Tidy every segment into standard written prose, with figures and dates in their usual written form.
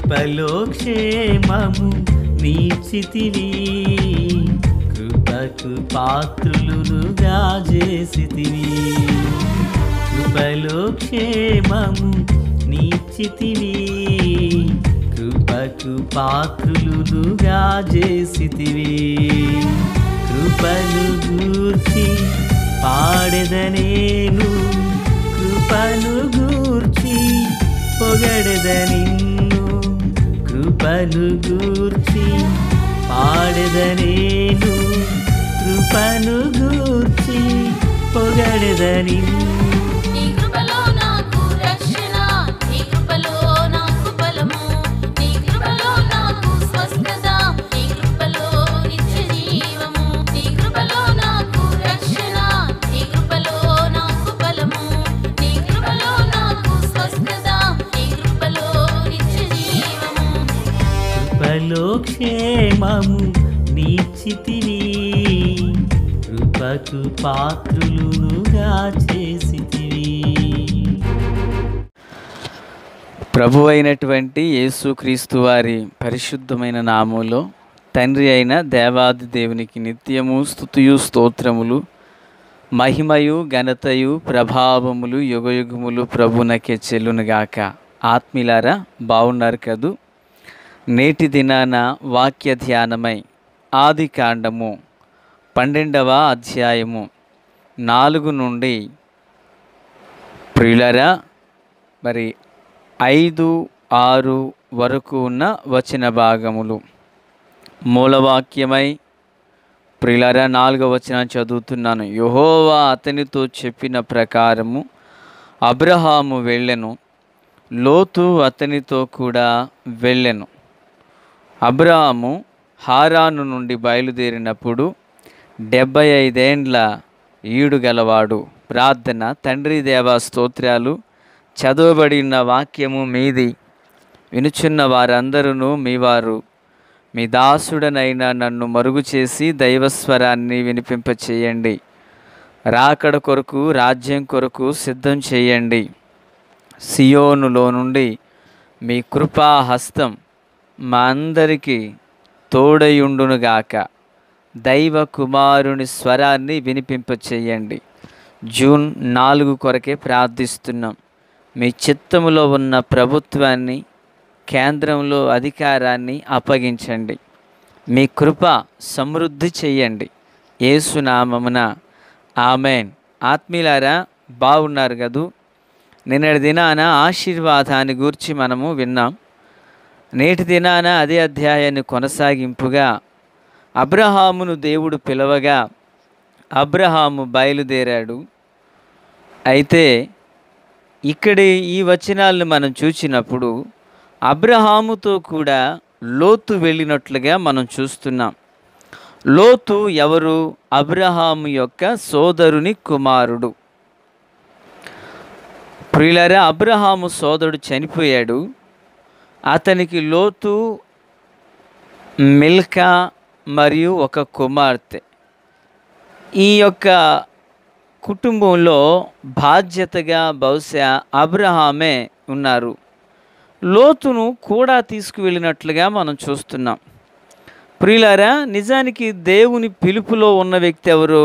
కృపలో క్షేమము నీచితివి, కృపకు పాత్రులుగా చేసితివి. కృపలో క్షేమము నీచితివి, కృపకు పాత్రులుగా చేసితివి. కృపను గూర్చి పాడెదనేను, కృపను గూర్చి పొగడెద నిన్ను. కృపను గూర్చి పాడెదనేను, కృపను గూర్చి పొగడెద నిన్ను. కృపలో క్షేమము నీచితివి, కృపకు పాత్రులుగా చేసితివి. ప్రభు అయినటువంటి యేసుక్రీస్తు వారి పరిశుద్ధమైన నామములో తండ్రి అయిన దేవాది దేవునికి నిత్యము స్తుతియు స్తోత్రములు, మహిమయు ఘనతయు ప్రభావములు యుగయుగములు ప్రభునకే చెల్లునుగాక. ఆత్మీయులారా, బాగున్నారు కదూ? నేటి దినాన వాక్య ధ్యానమై ఆది కాండము 12వ అధ్యాయము 4 నుండి ప్రియులారా మరి 5, 6 వరకు ఉన్న వచన భాగములు. మూలవాక్యమై ప్రియులారా 4వ వచనం చదువుతున్నాను. యెహోవా అతనితో చెప్పిన ప్రకారము అబ్రహాము వెళ్ళెను, లోతు అతనితో కూడా వెళ్ళెను. అబ్రహాము హారాను నుండి బయలుదేరినప్పుడు 75 ఏండ్ల ఈడు గలవాడు. ప్రార్థన. తండ్రి దేవా స్తోత్రాలు. చదవబడిన వాక్యము మీది వినుచున్న వారందరూ మీవారు. మీ దాసుడనైన నన్ను మరుగు చేసి దైవస్వరాన్ని వినిపింపచేయండి. రాకడ కొరకు, రాజ్యం కొరకు సిద్ధం చేయండి. సియోనులో నుండి మీ కృపా హస్తం మా అందరికీ తోడయుండునుగాక. దైవ కుమారుని స్వరాన్ని వినిపింపచేయండి. జూన్ 4 కొరకే ప్రార్థిస్తున్నాం. మీ చిత్తములో ఉన్న ప్రభుత్వాన్ని, కేంద్రంలో అధికారాన్ని అప్పగించండి. మీ కృప సమృద్ధి చెయ్యండి. యేసునామమున ఆమెన్. ఆత్మీయులారా, బాగున్నారు కదూ? నిన్నటి దినాన ఆశీర్వాదాన్ని గూర్చి మనము విన్నాం. నేటి దినాన అదే అధ్యాయాన్ని కొనసాగింపుగా అబ్రహామును దేవుడు పిలవగా అబ్రహాము బయలుదేరాడు. అయితే ఇక్కడి ఈ వచనాలను మనం చూసినప్పుడు అబ్రహాముతో కూడా లోతు వెళ్ళినట్లుగా మనం చూస్తున్నాం. లోతు ఎవరు? అబ్రహాము యొక్క సోదరుని కుమారుడు. ప్రియులారా, అబ్రహాము సోదరుడు చనిపోయాడు. అతనికి లోతు, మిల్కా మరియు ఒక కుమార్తె. ఈ యొక్క కుటుంబంలో బాధ్యతగా బహుశా అబ్రహామే ఉన్నారు. లోతును కూడా తీసుకువెళ్ళినట్లుగా మనం చూస్తున్నాం. ప్రియులారా, నిజానికి దేవుని పిలుపులో ఉన్న వ్యక్తి ఎవరు?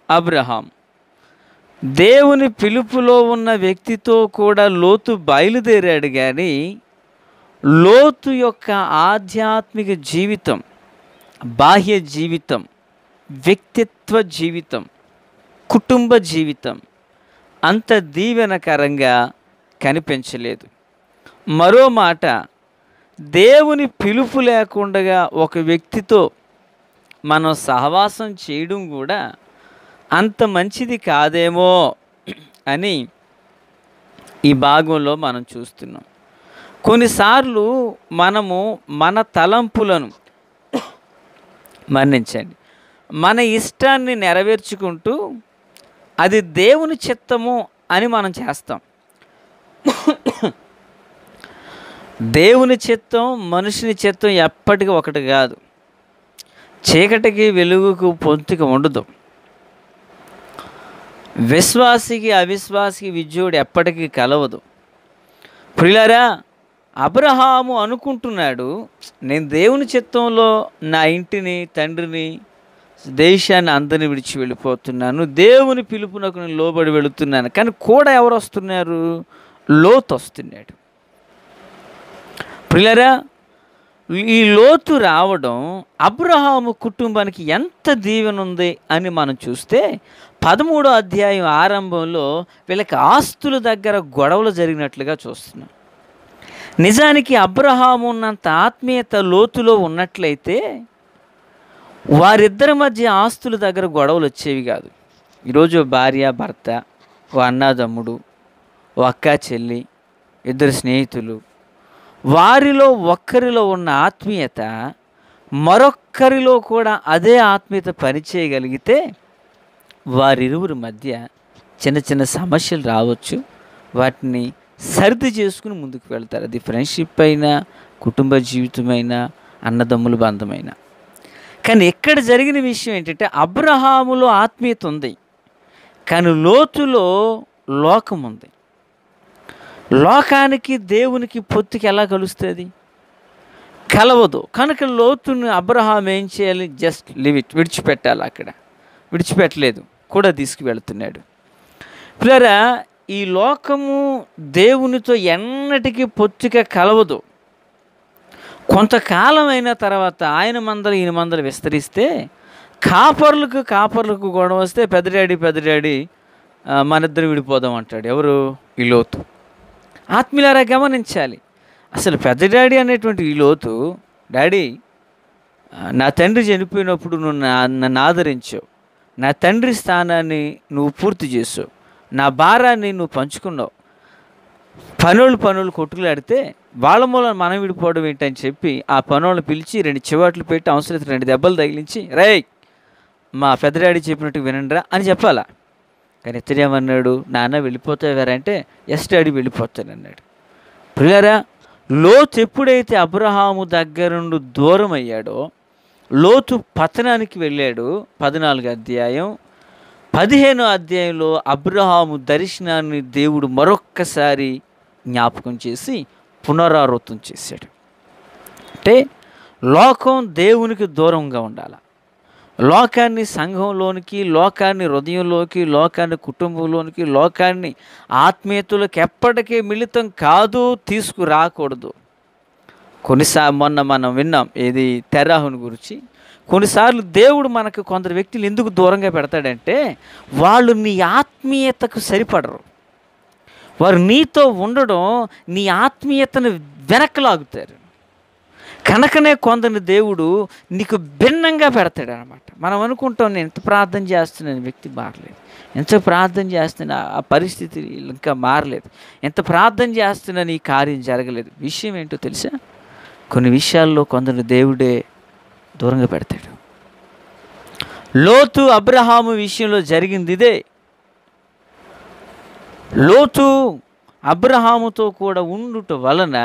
అబ్రహాం. దేవుని పిలుపులో ఉన్న వ్యక్తితో కూడా లోతు బయలుదేరాడు. కానీ లోతు యొక్క ఆధ్యాత్మిక జీవితం, బాహ్య జీవితం, వ్యక్తిత్వ జీవితం, కుటుంబ జీవితం అంత దీవెనకరంగా కనిపించలేదు. మరో మాట, దేవుని పిలుపు లేకుండా ఒక వ్యక్తితో మనం సహవాసం చేయడం కూడా అంత మంచిది కాదేమో అని ఈ భాగంలో మనం చూస్తున్నాం. కొన్నిసార్లు మనము మన తలంపులను మన్నించండి, మన ఇష్టాన్ని నెరవేర్చుకుంటూ అది దేవుని చిత్తము అని మనం చేస్తాం. దేవుని చిత్తం, మనుషుని చిత్తం ఎప్పటికీ ఒకటి కాదు. చీకటికి వెలుగుకు పొంతిక ఉండదు. విశ్వాసికి అవిశ్వాసికి విద్యుడు ఎప్పటికీ కలవదు. ప్రియులారా, అబ్రహాము అనుకుంటున్నాడు, నేను దేవుని చిత్తంలో నా ఇంటిని, తండ్రిని, దేశాన్ని అందరిని విడిచి వెళ్ళిపోతున్నాను, దేవుని పిలుపునకు నేను లోబడి వెళుతున్నాను. కానీ కూడా ఎవరు వస్తున్నారు? లోతు వస్తున్నాడు. ప్రియులారా, ఈ లోతు రావడం అబ్రహాము కుటుంబానికి ఎంత దీవెన ఉంది అని మనం చూస్తే 13వ అధ్యాయం ఆరంభంలో వీళ్ళకి ఆస్తుల దగ్గర గొడవలు జరిగినట్లుగా చూస్తున్నాం. నిజానికి అబ్రహాము ఉన్నంత ఆత్మీయత లోతులో ఉన్నట్లయితే వారిద్దరి మధ్య ఆస్తుల దగ్గర గొడవలు వచ్చేవి కాదు. ఈరోజు భార్య భర్త, ఓ అన్నదమ్ముడు, ఓ అక్క చెల్లి, ఇద్దరు స్నేహితులు, వారిలో ఒక్కరిలో ఉన్న ఆత్మీయత మరొక్కరిలో కూడా అదే ఆత్మీయత పనిచేయగలిగితే వారిరువురి మధ్య చిన్న చిన్న సమస్యలు రావచ్చు. వాటిని సర్ది చేసుకుని ముందుకు వెళ్తారు. అది ఫ్రెండ్షిప్ అయినా, కుటుంబ జీవితమైనా, అన్నదమ్ముల బంధమైనా. కానీ ఇక్కడ జరిగిన విషయం ఏంటంటే అబ్రహాములో ఆత్మీయత ఉంది, కానీ లోతులో లోకం ఉంది. లోకానికి దేవునికి పొత్తుకి ఎలా కలుస్తుంది? కలవదు. కనుక లోతుని అబ్రహాం ఏం చేయాలి? జస్ట్ లివ్ ఇట్, విడిచిపెట్టాలి. అక్కడ విడిచిపెట్టలేదు, కూడా తీసుకువెళ్తున్నాడు. పిల్లరా, ఈ లోకము దేవునితో ఎన్నటికీ పొత్తుగా కలవదు. కొంతకాలం అయిన తర్వాత ఆయన మందలు ఈయన మందలు విస్తరిస్తే కాపర్లకు గొడవ వస్తే పెద్ద డాడీ మనిద్దరు విడిపోదాం అంటాడు. ఎవరు? ఈ లోతు. ఆత్మీయులారా గమనించాలి, అసలు పెద్ద డాడీ అనేటువంటి ఈ లోతు, డాడీ నా తండ్రి చనిపోయినప్పుడు నువ్వు నన్ను ఆదరించావు, నా తండ్రి స్థానాన్ని నువ్వు పూర్తి చేసావు, నా భారాన్ని నువ్వు పంచుకున్నావు, పనులు కొట్టుకులాడితే వాళ్ళ మూలం మనం విడిపోవడం ఏంటని చెప్పి ఆ పనులను పిలిచి 2 చివాట్లు పెట్టి అవసరం 2 దెబ్బలు తగిలించి, రేయ్ మా పెద్ద డాడీ చెప్పినట్టు వినండిరా అని చెప్పాలా. కానీ ఇతడేమన్నాడు? నాన్న వెళ్ళిపోతావారంటే ఎస్ డాడీ వెళ్ళిపోతానన్నాడు. ప్రియులారా, లోతు ఎప్పుడైతే అబ్రహాము దగ్గర నుండి దూరం అయ్యాడో, లోతు పతనానికి వెళ్ళాడు. 14వ అధ్యాయం 15వ అధ్యాయంలో అబ్రహాము దర్శనాన్ని దేవుడు మరొక్కసారి జ్ఞాపకం చేసి పునరావృతం చేశాడు. అంటే లోకం దేవునికి దూరంగా ఉండాలి. లోకాన్ని సంఘంలోనికి, లోకాన్ని హృదయంలోకి, లోకాన్ని కుటుంబంలోనికి, లోకాన్ని ఆత్మీయతలకు ఎప్పటికీ మిళితం కాదు, తీసుకురాకూడదు. మొన్న మనం విన్నాం ఏది తెరాహుని గురించి. కొన్నిసార్లు దేవుడు మనకు కొందరు వ్యక్తులు ఎందుకు దూరంగా పెడతాడంటే వాళ్ళు నీ ఆత్మీయతకు సరిపడరు. వారు నీతో ఉండడం నీ ఆత్మీయతను వెనక్లాగుతారు. కనుకనే కొందరిని దేవుడు నీకు భిన్నంగా పెడతాడు అన్నమాట. మనం అనుకుంటాం, నేను ఎంత ప్రార్థన చేస్తున్నాను, వ్యక్తి మారలేదు, ఎంత ప్రార్థన చేస్తున్నా ఆ పరిస్థితి ఇంకా మారలేదు, ఎంత ప్రార్థన చేస్తున్నా ఈ కార్యం జరగలేదు. విషయం ఏంటో తెలుసా? కొన్ని విషయాల్లో కొందరిని దేవుడే దూరంగా పెడతాడు. లోతు అబ్రహాము విషయంలో జరిగింది ఇదే. లోతు అబ్రహాముతో కూడా ఉండుట వలన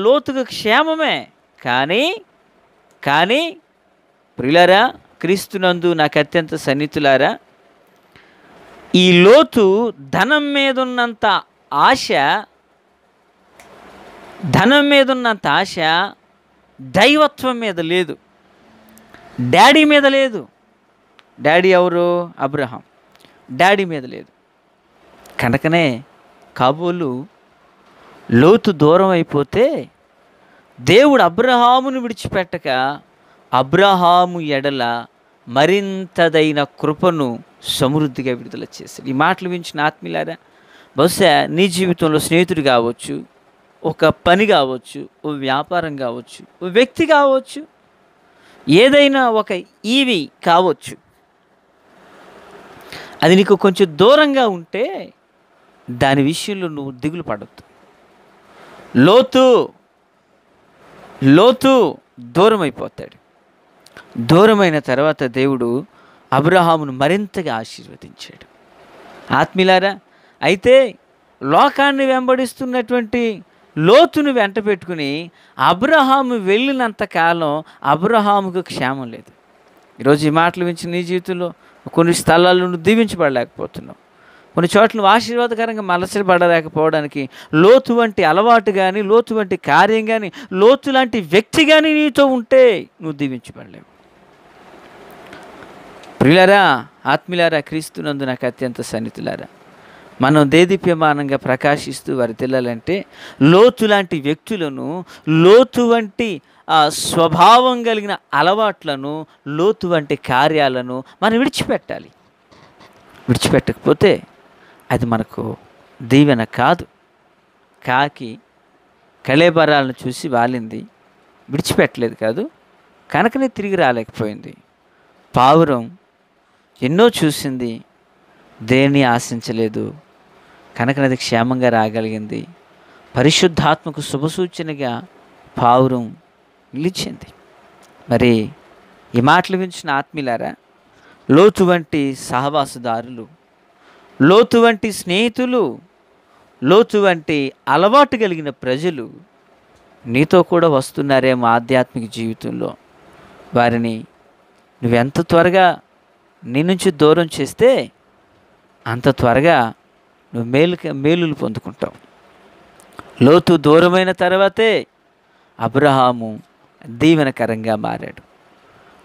లోతుకు క్షేమమే. కానీ ప్రియులారా, క్రీస్తునందు నాకు అత్యంత సన్నిహితులారా, ఈ లోతు ధనం మీద ఉన్నంత ఆశ దైవత్వం మీద లేదు, డాడీ మీద లేదు. డాడీ ఎవరు? అబ్రహాం. డాడీ మీద లేదు. కనుకనే కాబోలు లోతు దూరం అయిపోతే దేవుడు అబ్రహామును విడిచిపెట్టక అబ్రహాము ఎడల మరింతదైన కృపను సమృద్ధిగా విడుదల చేశాడు. ఈ మాటలు వించిన ఆత్మీయులారా, బహుశా నీ జీవితంలో స్నేహితుడు కావచ్చు, ఒక పని కావచ్చు, ఓ వ్యాపారం కావచ్చు, ఓ వ్యక్తి కావచ్చు, ఏదైనా ఒక ఈవి కావచ్చు, అది నీకు కొంచెం దూరంగా ఉంటే దాని విషయంలో నువ్వు దిగులు పడొద్దు. లోతు దూరం అయిపోతాడు. దూరమైన తర్వాత దేవుడు అబ్రహామును మరింతగా ఆశీర్వదించాడు. ఆత్మీయులారా, అయితే లోకాన్ని వెంబడిస్తున్నటువంటి లోతును వెంట పెట్టుకుని అబ్రహాము వెళ్ళినంతకాలం అబ్రహాముకు క్షేమం లేదు. ఈరోజు ఈ మాటలు వించి నీ జీవితంలో కొన్ని స్థలాలను దీవించబడలేకపోతున్నావు, కొన్ని చోట్ల నువ్వు ఆశీర్వాదకరంగా మలసపడలేకపోవడానికి లోతు వంటి అలవాటు కానీ, లోతు వంటి కార్యం కానీ, లోతు లాంటి వ్యక్తి కానీ నీతో ఉంటే నువ్వు దీవించబడలేవు. ప్రియులారా, ఆత్మీయులారా, క్రీస్తునందు నాకు అత్యంత సన్నిహితులారా, మనం దేదీప్యమానంగా ప్రకాశిస్తూ వర్ధిల్లాలంటే లోతు లాంటి వ్యక్తులను, లోతు వంటి స్వభావం కలిగిన అలవాట్లను, లోతు వంటి కార్యాలను మనం విడిచిపెట్టాలి. విడిచిపెట్టకపోతే అది మనకు దీవెన కాదు. కాకి కళేబరాలను చూసి వాలింది, విడిచిపెట్టలేదు కాదు, కనుకనే తిరిగి రాలేకపోయింది. పావురం ఎన్నో చూసింది, దేన్ని ఆశించలేదు, కనుకనది క్షేమంగా రాగలిగింది. పరిశుద్ధాత్మకు శుభసూచనగా పావురం నిలిచింది. మరి ఈ మాటలు వించిన ఆత్మీయులారా, లోతు వంటి సహవాసదారులు, లోతు వంటి స్నేహితులు, లోతు వంటి అలవాటు కలిగిన ప్రజలు నీతో కూడా వస్తున్నారేమో ఆధ్యాత్మిక జీవితంలో. వారిని నువ్వెంత త్వరగా నీ నుంచి దూరం చేస్తే అంత త్వరగా నువ్వు మేలులు పొందుకుంటావు. లోతు దూరమైన తర్వాతే అబ్రహాము దీవెనకరంగా మారాడు,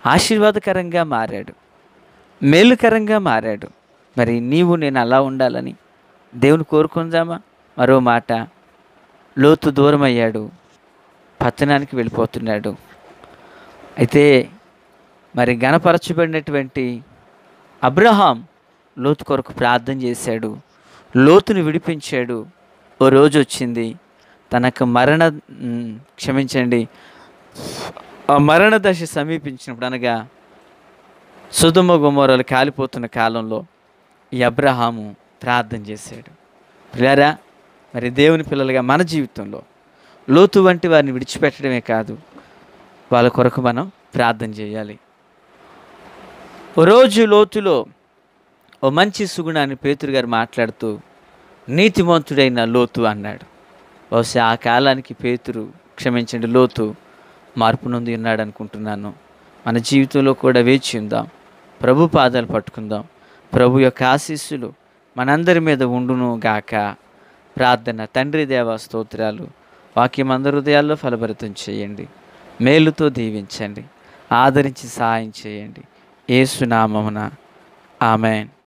ఆశీర్వాదకరంగా మారాడు, మేలుకరంగా మారాడు. మరి నీవు నేను అలా ఉండాలని దేవుని కోరుకుందామా? మరో మాట, లోతు దూరం అయ్యాడు, పతనానికి వెళ్ళిపోతున్నాడు. అయితే మరి గణపరచబడినటువంటి అబ్రహాం లోతు కొరకు ప్రార్థన చేశాడు, లోతుని విడిపించాడు. ఓ రోజు వచ్చింది, తనకు మరణ దశ సమీపించినప్పుడు, అనగా సొదొమ గొమొర్రాలు కాలిపోతున్న కాలంలో ఈ అబ్రహాము ప్రార్థన చేశాడు. పిల్లారా, మరి దేవుని పిల్లలుగా మన జీవితంలో లోతు వంటి వారిని విడిచిపెట్టడమే కాదు, వాళ్ళ కొరకు మనం ప్రార్థన చేయాలి. ఓ రోజు లోతులో ఓ మంచి సుగుణాన్ని పేతురు గారు మాట్లాడుతూ నీతిమంతుడైన లోతు అన్నాడు. బహుశా ఆ కాలానికి లోతు మార్పు నొంది ఉన్నాడు అనుకుంటున్నాను. మన జీవితంలో కూడా వేచి ఉందాం, ప్రభు పాదాలు పట్టుకుందాం. ప్రభు యొక్క ఆశీస్సులు మనందరి మీద ఉండును గాక. ప్రార్థన. తండ్రి దేవా, స్తోత్రాలు. వాక్యం అందరి హృదయాల్లో ఫలభరితం చేయండి, మేలుతో దీవించండి, ఆదరించి సహాయం చేయండి. యేసు నామమున ఆమేన్.